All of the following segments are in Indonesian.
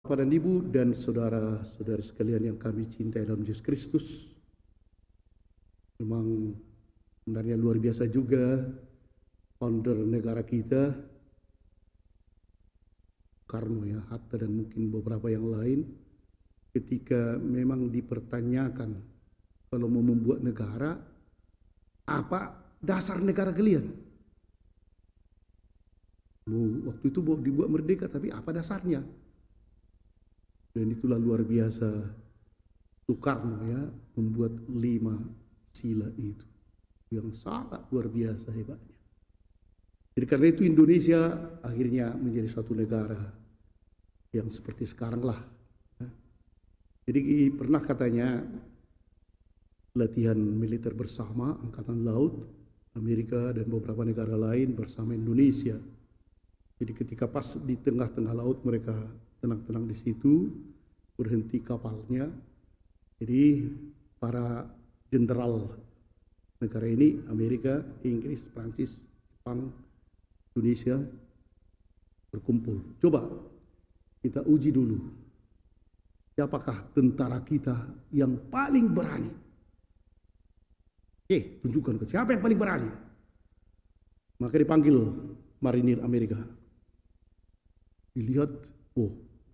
Bapak dan Ibu dan saudara-saudari sekalian yang kami cintai dalam Yesus Kristus, memang sebenarnya luar biasa juga founder negara kita, Soekarno ya, Hatta dan mungkin beberapa yang lain, ketika memang dipertanyakan kalau mau membuat negara, apa dasar negara kalian? Waktu itu mau dibuat merdeka, tapi apa dasarnya? Dan itulah luar biasa Soekarno ya, membuat 5 sila itu yang sangat luar biasa hebatnya. Jadi karena itu Indonesia akhirnya menjadi suatu negara yang seperti sekarang lah. Jadi pernah katanya latihan militer bersama Angkatan Laut Amerika dan beberapa negara lain bersama Indonesia. Jadi ketika pas di tengah-tengah laut mereka tenang-tenang di situ, berhenti kapalnya. Jadi para jenderal negara ini, Amerika, Inggris, Prancis, Jepang, Indonesia, berkumpul. Coba kita uji dulu, siapakah tentara kita yang paling berani? Tunjukkan ke siapa yang paling berani. Maka dipanggil marinir Amerika. Dilihat,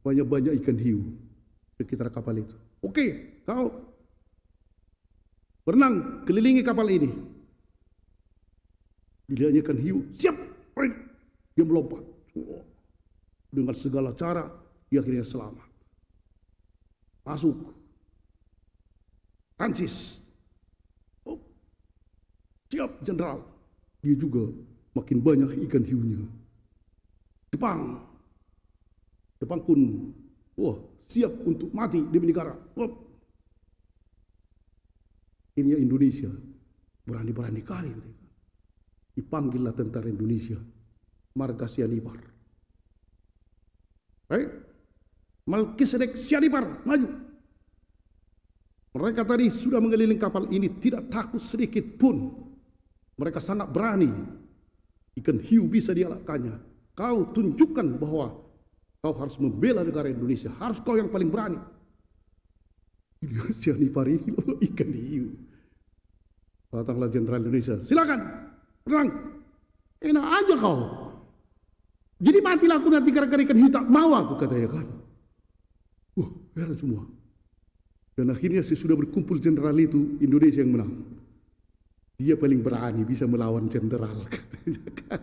banyak ikan hiu sekitar kapal itu. Oke, kau berenang kelilingi kapal ini. Dilihatnya ikan hiu, siap. Dia melompat. Dengan segala cara, dia akhirnya selamat. Masuk. Prancis. Siap, jenderal. Dia juga makin banyak ikan hiunya. Jepang pun, siap untuk mati demi negara. Ini Indonesia, berani-berani kali. Dipanggillah tentara Indonesia, marga Sianipar. Melkisedek Sianipar, maju. Mereka tadi sudah mengelilingi kapal ini, tidak takut sedikit pun. Mereka sangat berani. Ikan hiu bisa dialahkannya. Kau tunjukkan bahwa kau harus membela negara Indonesia. Harus kau yang paling berani. Sianipar ini loh, ikan hiu. Datanglah jenderal Indonesia. Silakan, perang. Enak aja kau. Jadi matilah aku nanti gara-gara ikan hiu, tak mau aku, katanya kan. Heran semua. Dan akhirnya sesudah berkumpul jenderal itu, Indonesia yang menang. Dia paling berani bisa melawan jenderal, katanya kan.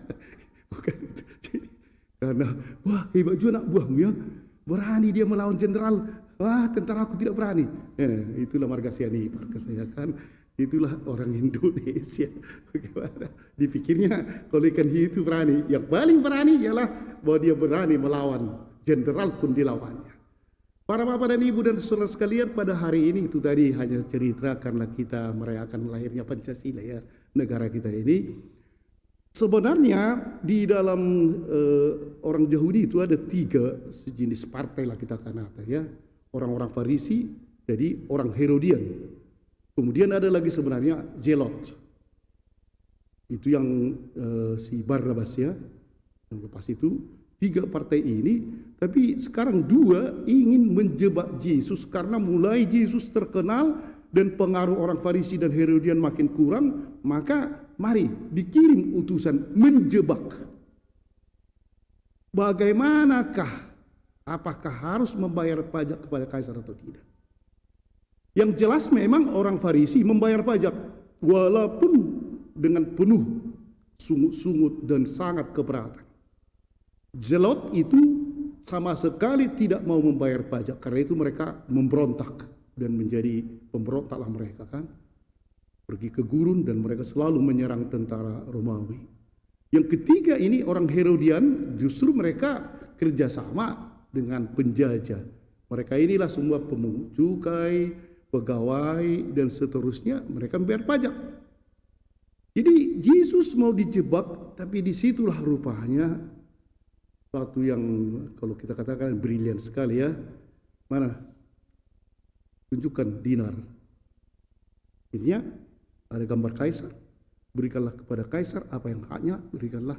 Bukan itu. Karena hebat juga anak buahmu ya, berani dia melawan jenderal. Tentara aku tidak berani. Itulah marga Sianipar, katanya kan. Itulah orang Indonesia. Bagaimana dipikirnya kalau ikan hiu itu berani, yang paling berani ialah bahwa dia berani melawan jenderal pun dilawannya. Para bapak dan ibu dan saudara sekalian, pada hari ini itu tadi hanya cerita karena kita merayakan lahirnya Pancasila ya, negara kita ini. Sebenarnya di dalam orang Yahudi itu ada 3 sejenis partai lah kita kata ya. Orang-orang Farisi, jadi orang Herodian. Kemudian ada lagi sebenarnya Zelot. Itu yang si Barnabas ya. Yang lepas itu 3 partai ini, tapi sekarang 2 ingin menjebak Yesus karena mulai Yesus terkenal dan pengaruh orang Farisi dan Herodian makin kurang, maka mari dikirim utusan menjebak. Bagaimanakah? Apakah harus membayar pajak kepada kaisar atau tidak? Yang jelas memang orang Farisi membayar pajak walaupun dengan penuh sungut-sungut dan sangat keberatan. Zelot itu sama sekali tidak mau membayar pajak, karena itu mereka memberontak dan menjadi pemberontaklah mereka kan. Pergi ke gurun dan mereka selalu menyerang tentara Romawi. Yang ketiga ini orang Herodian, justru mereka kerjasama dengan penjajah. Mereka inilah semua pemungut cukai, pegawai dan seterusnya, mereka membayar pajak. Jadi Yesus mau dijebak, tapi disitulah rupanya satu yang kalau kita katakan brilian sekali ya. Mana? Tunjukkan dinar. Ini ada gambar kaisar. Berikanlah kepada kaisar apa yang haknya, berikanlah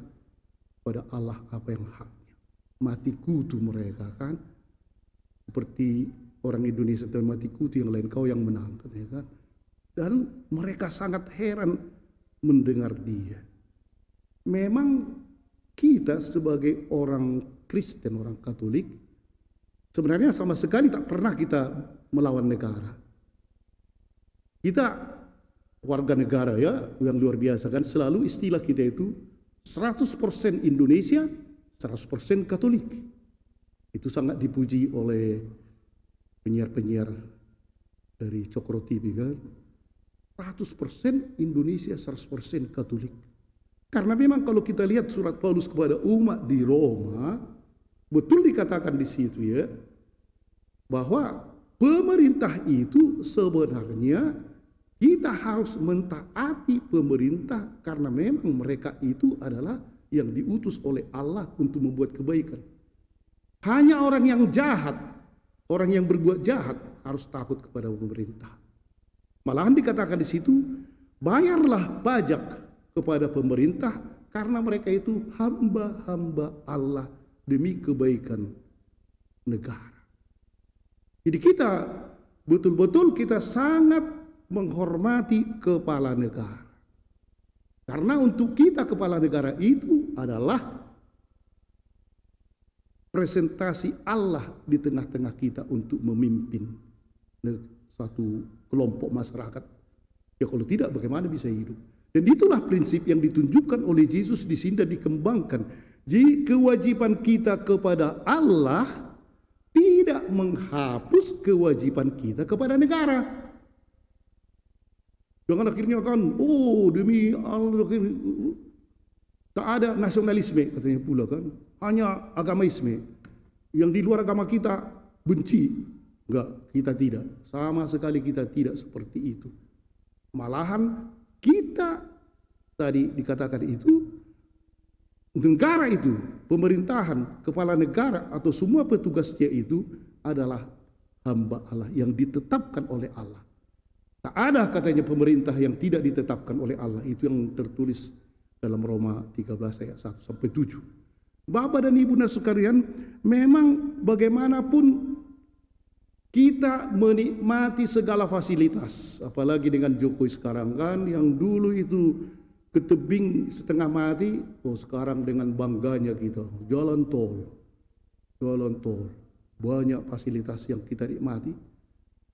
kepada Allah apa yang haknya. Mati kutu mereka kan. seperti orang Indonesia mati kutu, yang lain kau yang menang, katanya kan. Dan mereka sangat heran mendengar dia. Memang kita sebagai orang Kristen, orang Katolik, sebenarnya sama sekali tak pernah kita melawan negara. Kita warga negara ya, yang luar biasa kan, selalu istilah kita itu 100% Indonesia, 100% Katolik. Itu sangat dipuji oleh penyiar-penyiar dari Cokro TV kan. 100% Indonesia, 100% Katolik. Karena memang kalau kita lihat surat Paulus kepada umat di Roma, betul dikatakan di situ ya, bahwa pemerintah itu sebenarnya kita harus mentaati pemerintah karena memang mereka itu adalah yang diutus oleh Allah untuk membuat kebaikan. Hanya orang yang jahat, orang yang berbuat jahat harus takut kepada pemerintah. Malahan dikatakan di situ, bayarlah pajak kepada pemerintah karena mereka itu hamba-hamba Allah demi kebaikan negara. Jadi kita betul-betul kita sangat menghormati kepala negara. Karena untuk kita kepala negara itu adalah presentasi Allah di tengah-tengah kita untuk memimpin satu kelompok masyarakat. Ya kalau tidak bagaimana bisa hidup? Dan itulah prinsip yang ditunjukkan oleh Yesus di sini dan dikembangkan. Jadi kewajiban kita kepada Allah tidak menghapus kewajiban kita kepada negara. Jangan akhirnya kan, oh demi Allah, tak ada nasionalisme katanya pula kan. Hanya agamaisme. Yang di luar agama kita benci. Enggak, kita tidak. Sama sekali kita tidak seperti itu. Malahan kita tadi dikatakan itu, negara itu, pemerintahan, kepala negara atau semua petugasnya itu adalah hamba Allah yang ditetapkan oleh Allah. Tak ada katanya pemerintah yang tidak ditetapkan oleh Allah. Itu yang tertulis dalam Roma 13 ayat 1 sampai 7. Bapak dan Ibu sekalian, memang bagaimanapun kita menikmati segala fasilitas, apalagi dengan Jokowi sekarang kan, yang dulu itu ke tebing setengah mati, oh sekarang dengan bangganya kita jalan tol, banyak fasilitas yang kita nikmati.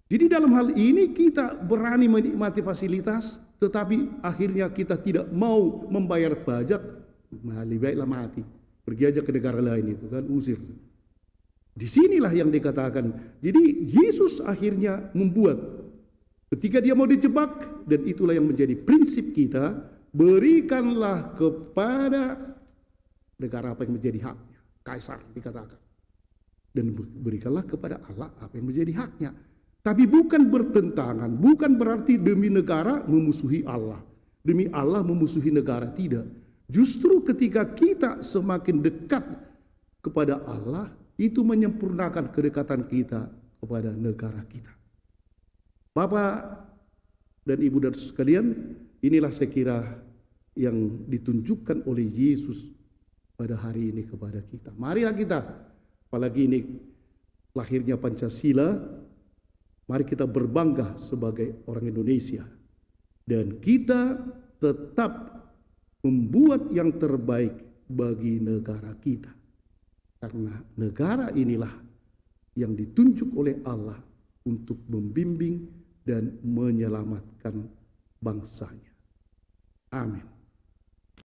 Jadi dalam hal ini kita berani menikmati fasilitas, tetapi akhirnya kita tidak mau membayar pajak, lebih baiklah mati, pergi aja ke negara lain itu kan, usir. Disinilah yang dikatakan. Jadi Yesus akhirnya membuat, ketika dia mau dijebak, dan itulah yang menjadi prinsip kita, berikanlah kepada negara apa yang menjadi haknya, kaisar dikatakan, dan berikanlah kepada Allah apa yang menjadi haknya. Tapi bukan bertentangan, bukan berarti demi negara memusuhi Allah, demi Allah memusuhi negara, tidak. Justru ketika kita semakin dekat kepada Allah, itu menyempurnakan kedekatan kita kepada negara kita. Bapak dan Ibu dan sekalian, inilah saya kira yang ditunjukkan oleh Yesus pada hari ini kepada kita. Marilah kita, apalagi ini lahirnya Pancasila, mari kita berbangga sebagai orang Indonesia. Dan kita tetap membuat yang terbaik bagi negara kita. Karena negara inilah yang ditunjuk oleh Allah untuk membimbing dan menyelamatkan bangsanya. Amin.